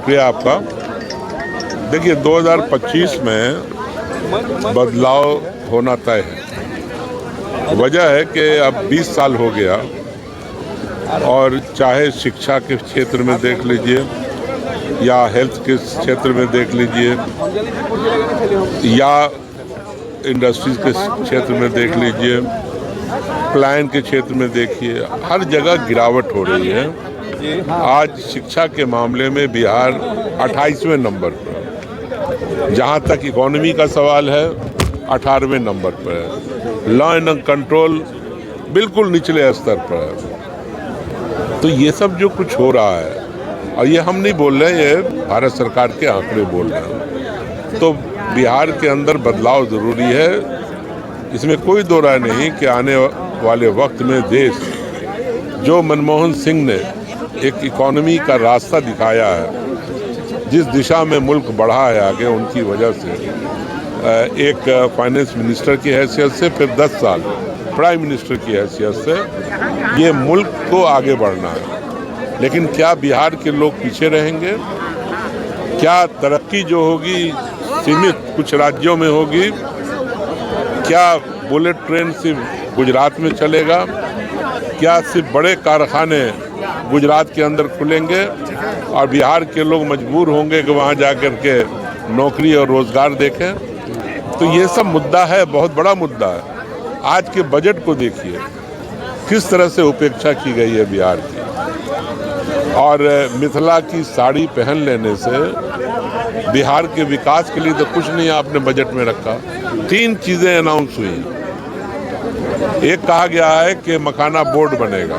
शुक्रिया आपका। देखिए 2025 में बदलाव होना तय है। वजह है कि अब 20 साल हो गया और चाहे शिक्षा के क्षेत्र में देख लीजिए या हेल्थ के क्षेत्र में देख लीजिए या इंडस्ट्रीज के क्षेत्र में देख लीजिए, प्लान के क्षेत्र में देखिए, हर जगह गिरावट हो रही है। आज शिक्षा के मामले में बिहार 28वें नंबर पर, जहाँ तक इकोनॉमी का सवाल है 18वें नंबर पर है, लॉ एंड कंट्रोल बिल्कुल निचले स्तर पर है। तो ये सब जो कुछ हो रहा है, और ये हम नहीं बोल रहे, ये भारत सरकार के आंकड़े बोल रहे हैं, तो बिहार के अंदर बदलाव ज़रूरी है। इसमें कोई दो राय नहीं कि आने वाले वक्त में देश, जो मनमोहन सिंह ने एक इकोनॉमी का रास्ता दिखाया है, जिस दिशा में मुल्क बढ़ा है आगे, उनकी वजह से एक फाइनेंस मिनिस्टर की हैसियत से, फिर 10 साल प्राइम मिनिस्टर की हैसियत से ये मुल्क को आगे बढ़ना है। लेकिन क्या बिहार के लोग पीछे रहेंगे? क्या तरक्की जो होगी सीमित कुछ राज्यों में होगी? क्या बुलेट ट्रेन सिर्फ गुजरात में चलेगा? क्या सिर्फ बड़े कारखाने गुजरात के अंदर खुलेंगे और बिहार के लोग मजबूर होंगे कि वहाँ जाकर के नौकरी और रोजगार देखें? तो ये सब मुद्दा है, बहुत बड़ा मुद्दा है। आज के बजट को देखिए, किस तरह से उपेक्षा की गई है बिहार की, और मिथिला की साड़ी पहन लेने से बिहार के विकास के लिए तो कुछ नहीं आपने बजट में रखा। 3 चीज़ें अनाउंस हुई। एक कहा गया है कि मखाना बोर्ड बनेगा,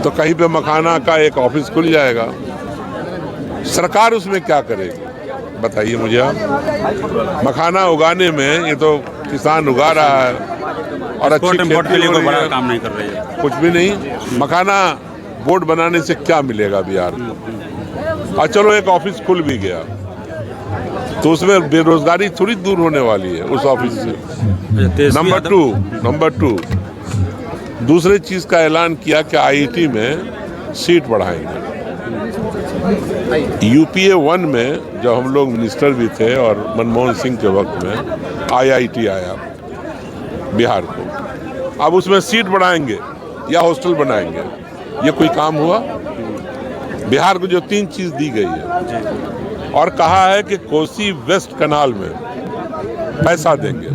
तो कहीं पे मखाना का एक ऑफिस खुल जाएगा। सरकार उसमें क्या करेगी बताइए मुझे आप? मखाना उगाने में ये तो किसान उगा रहा है और अच्छी खेती के लिए कोई बड़ा काम नहीं कर रही है, कुछ भी नहीं। मखाना बोर्ड बनाने से क्या मिलेगा बिहार को? और चलो एक ऑफिस खुल भी गया तो उसमें बेरोजगारी थोड़ी दूर होने वाली है उस ऑफिस से। नंबर टू दूसरे चीज का ऐलान किया कि आईआईटी में सीट बढ़ाएंगे। यूपीए 1 में जब हम लोग मिनिस्टर भी थे और मनमोहन सिंह के वक्त में आईआईटी आया बिहार को, अब उसमें सीट बढ़ाएंगे या हॉस्टल बनाएंगे? ये कोई काम हुआ? बिहार को जो 3 चीज दी गई है और कहा है कि कोसी वेस्ट कनाल में पैसा देंगे,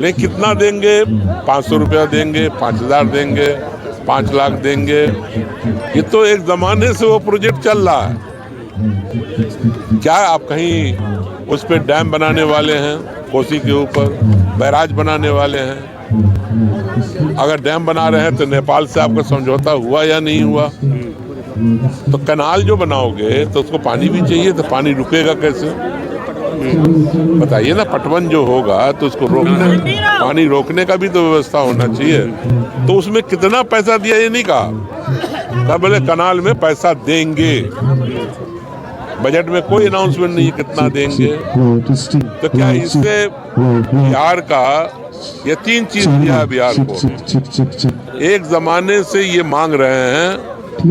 लेकिन कितना देंगे? 500 रुपया देंगे, 5000 देंगे, 5 लाख देंगे। ये तो एक जमाने से वो प्रोजेक्ट चल रहा है। क्या आप कहीं उस पे डैम बनाने वाले हैं? कोसी के ऊपर बैराज बनाने वाले हैं? अगर डैम बना रहे हैं तो नेपाल से आपका समझौता हुआ या नहीं हुआ? तो कनाल जो बनाओगे तो उसको पानी भी चाहिए, तो पानी रुकेगा कैसे बताइए ना? पटवन जो होगा तो उसको रोकने, पानी रोकने का भी तो व्यवस्था होना चाहिए। तो उसमें कितना पैसा दिया ये नहीं कहा, बोले कनाल में पैसा देंगे। बजट में कोई अनाउंसमेंट नहीं कितना देंगे। तो क्या इससे बिहार का ये 3 चीज दिया बिहार को। एक जमाने से ये मांग रहे हैं,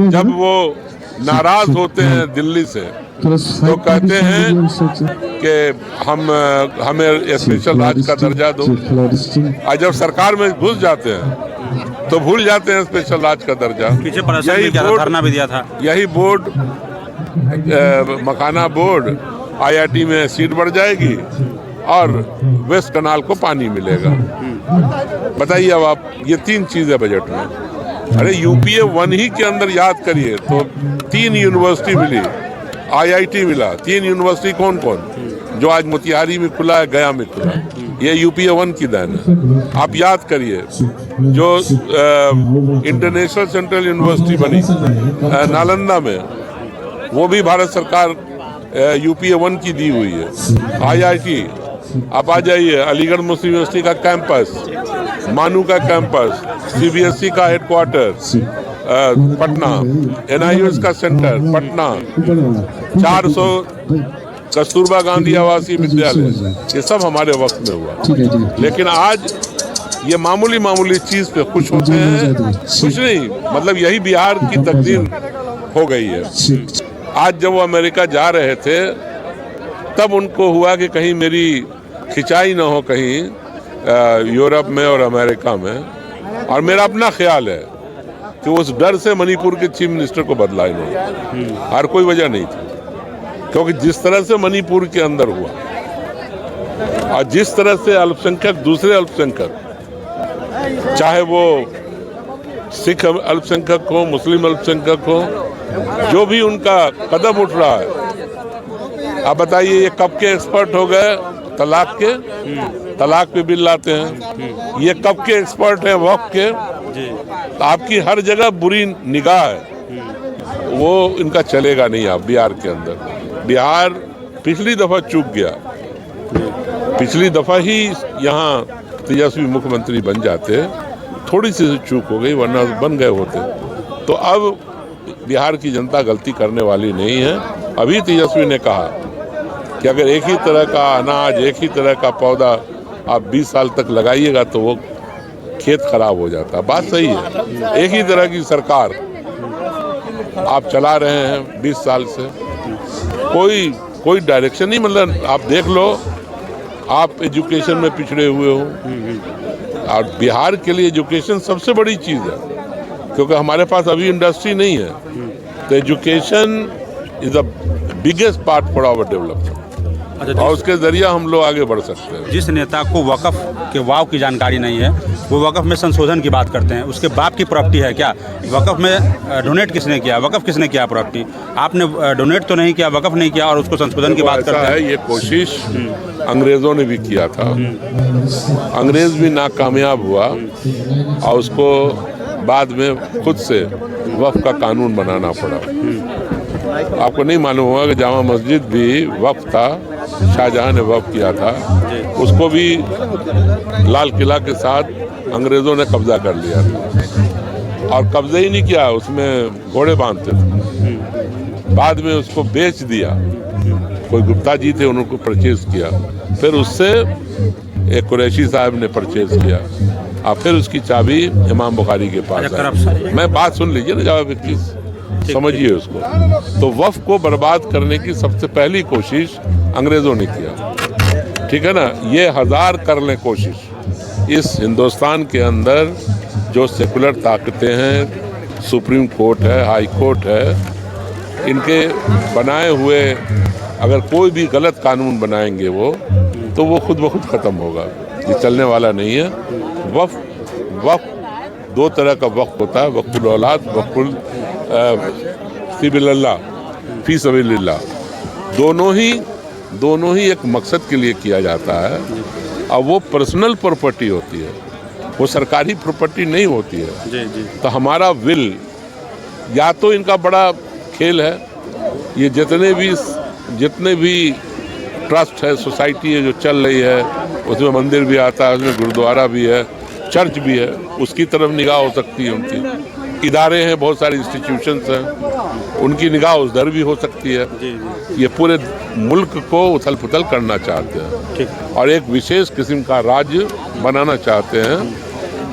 जब वो नाराज होते हैं दिल्ली से तो कहते हैं कि हमें स्पेशल राज्य का दर्जा दो, और जब सरकार में घुस जाते हैं तो भूल जाते हैं स्पेशल राज्य का दर्जा। यही बोर्ड मखाना बोर्ड आईआईटी में सीट बढ़ जाएगी और वेस्ट कनाल को पानी मिलेगा। बताइए अब आप, ये 3 चीज है बजट में। अरे यूपीए 1 ही के अंदर याद करिए तो 3 यूनिवर्सिटी मिली, आईआईटी मिला। 3 यूनिवर्सिटी कौन कौन? जो आज मोतिहारी में खुला है, गया में खुला, ये यूपीए 1 की देन है। आप याद करिए जो इंटरनेशनल सेंट्रल यूनिवर्सिटी बनी नालंदा में, वो भी भारत सरकार यूपीए 1 की दी हुई है। आईआईटी, आप आ जाइए अलीगढ़ मुस्लिम यूनिवर्सिटी का कैंपस, मानू का कैंपस, सीबीएसई का हेडक्वार्टर पटना, एनआईएस का सेंटर पटना, 400 कस्तूरबा गांधी आवासीय विद्यालय, ये सब हमारे वक्त में हुआ। लेकिन आज ये मामूली चीज पे खुश होते हैं, कुछ नहीं। मतलब यही बिहार की तकदीर हो गई है। आज जब वो अमेरिका जा रहे थे तब उनको हुआ कि कहीं मेरी खिंचाई ना हो कहीं यूरोप में और अमेरिका में। और मेरा अपना ख्याल है कि उस डर से मणिपुर के चीफ मिनिस्टर को बदला इन्होंने, और कोई वजह नहीं थी। क्योंकि जिस तरह से मणिपुर के अंदर हुआ और जिस तरह से अल्पसंख्यक दूसरे अल्पसंख्यक, चाहे वो सिख अल्पसंख्यक हो, मुस्लिम अल्पसंख्यक हो, जो भी उनका कदम उठ रहा है। आप बताइए ये कब के एक्सपर्ट हो गए तलाक के, तलाक पे बिल लाते हैं। ये कब के एक्सपर्ट हैं वक्फ के। तो आपकी हर जगह बुरी निगाह है, वो इनका चलेगा नहीं। आप बिहार के अंदर, बिहार पिछली दफा चूक गया, पिछली दफा ही यहाँ तेजस्वी मुख्यमंत्री बन जाते, थोड़ी सी चूक हो गई, वरना बन गए होते। तो अब बिहार की जनता गलती करने वाली नहीं है। अभी तेजस्वी ने कहा कि अगर एक ही तरह का अनाज, एक ही तरह का पौधा आप 20 साल तक लगाइएगा तो वो खेत खराब हो जाता। बात सही है। एक ही तरह की सरकार आप चला रहे हैं 20 साल से, कोई डायरेक्शन नहीं। मतलब आप देख लो, आप एजुकेशन में पिछड़े हुए हो, और बिहार के लिए एजुकेशन सबसे बड़ी चीज़ है, क्योंकि हमारे पास अभी इंडस्ट्री नहीं है। तो education is the biggest part for our development, और उसके जरिए हम लोग आगे बढ़ सकते हैं। जिस नेता को वक़्फ़ के वाव की जानकारी नहीं है, वो वक़्फ़ में संशोधन की बात करते हैं। उसके बाप की प्रॉपर्टी है क्या? वक़्फ़ में डोनेट किसने किया? वक़्फ़ किसने किया प्रॉपर्टी? आपने डोनेट तो नहीं किया, वक़्फ़ नहीं किया, और उसको संशोधन की बात करते हैं। ये कोशिश अंग्रेज़ों ने भी किया था, अंग्रेज़ भी नाकामयाब हुआ, और उसको बाद में खुद से वक़्फ़ का कानून बनाना पड़ा। आपको नहीं मालूम होगा कि जामा मस्जिद भी वक़्फ़ था, शाहजहां ने वक़्फ़ किया था, उसको भी लाल किला के साथ अंग्रेज़ों ने कब्जा कर लिया था। और कब्जा ही नहीं किया, उसमें घोड़े बांधते थे। बाद में उसको बेच दिया, कोई गुप्ता जी थे, उनको परचेज किया, फिर उससे एक कुरैशी साहब ने परचेज किया, और फिर उसकी चाबी इमाम बुखारी के पास आई। मैं बात सुन लीजिए ना, जवाब प्लीज समझिए उसको। तो वफ़्क़ को बर्बाद करने की सबसे पहली कोशिश अंग्रेज़ों ने किया, ठीक है ना। ये 1000 कर लें कोशिश। इस हिंदुस्तान के अंदर जो सेकुलर ताकतें हैं, सुप्रीम कोर्ट है, हाई कोर्ट है, इनके बनाए हुए अगर कोई भी गलत कानून बनाएंगे तो वो खुद ब खुद ख़त्म होगा। ये चलने वाला नहीं है। वक़्फ़ दो तरह का वक़्फ़ होता है, वक़्फ़ुल औलाद, वक़्फ़ुल फी सबीलिल्लाह। दोनों ही एक मकसद के लिए किया जाता है, और वो पर्सनल प्रॉपर्टी होती है, वो सरकारी प्रॉपर्टी नहीं होती है। जी। तो हमारा विल, या तो इनका बड़ा खेल है, ये जितने भी ट्रस्ट है, सोसाइटी है जो चल रही है, उसमें मंदिर भी आता है, उसमें गुरुद्वारा भी है, चर्च भी है, उसकी तरफ निगाह हो सकती है उनकी। इदारे हैं, बहुत सारे इंस्टीट्यूशंस हैं, उनकी निगाह उधर भी हो सकती है। ये पूरे मुल्क को उथल पुथल करना चाहते हैं, और एक विशेष किस्म का राज्य बनाना चाहते हैं।